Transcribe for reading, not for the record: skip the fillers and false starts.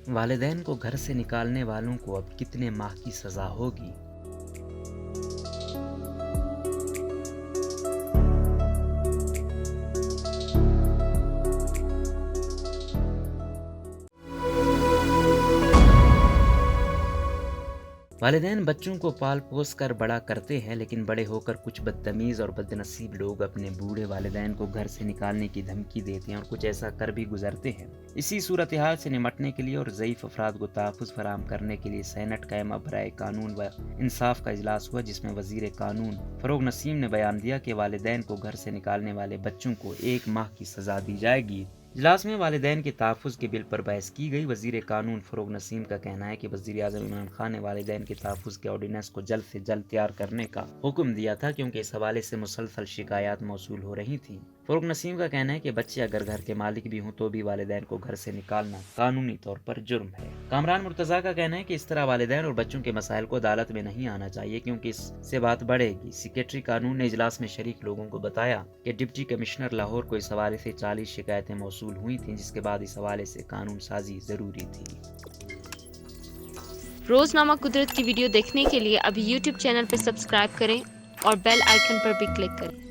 والدین کو گھر سے نکالنے والوں کو اب کتنے ماہ کی سزا ہوگی؟ والدین بچوں کو پال پوس کر بڑا کرتے ہیں، لیکن بڑے ہو کر کچھ بدتمیز اور بدنصیب لوگ اپنے بوڑھے والدین کو گھر سے نکالنے کی دھمکی دیتے ہیں اور کچھ ایسا کر بھی گزرتے ہیں۔ اسی صورتحال سے نمٹنے کے لیے اور ضعیف افراد کو تحفظ فراہم کرنے کے لیے سینٹ قائمہ برائے قانون و انصاف کا اجلاس ہوا، جس میں وزیر قانون فروغ نسیم نے بیان دیا کہ والدین کو گھر سے نکالنے والے بچوں کو 1 ماہ کی سزا دی جائے گی۔ اجلاس میں والدین کے تحفظ کے بل پر بحث کی گئی۔ وزیر قانون فروغ نسیم کا کہنا ہے کہ وزیر اعظم عمران خان نے والدین کے تحفظ کے آرڈیننس کو جلد سے جلد تیار کرنے کا حکم دیا تھا، کیونکہ اس حوالے سے مسلسل شکایات موصول ہو رہی تھیں۔ فروغ نسیم کا کہنا ہے کہ بچے اگر گھر کے مالک بھی ہوں تو بھی والدین کو گھر سے نکالنا قانونی طور پر جرم ہے۔ کامران مرتضیٰ کا کہنا ہے کہ اس طرح والدین اور بچوں کے مسائل کو عدالت میں نہیں آنا چاہیے، کیونکہ اس سے بات بڑھے گی۔ سیکریٹری قانون نے اجلاس میں شریک لوگوں کو بتایا کہ ڈپٹی کمشنر لاہور کو اس حوالے سے 40 شکایتیں موصول ہوئی تھیں، جس کے بعد اس حوالے سے قانون سازی ضروری تھی۔ روزنامہ قدرت کی ویڈیو دیکھنے کے لیے ابھی یوٹیوب چینل پر سبسکرائب کریں اور بیل آئیکن پر بھی کلک کریں۔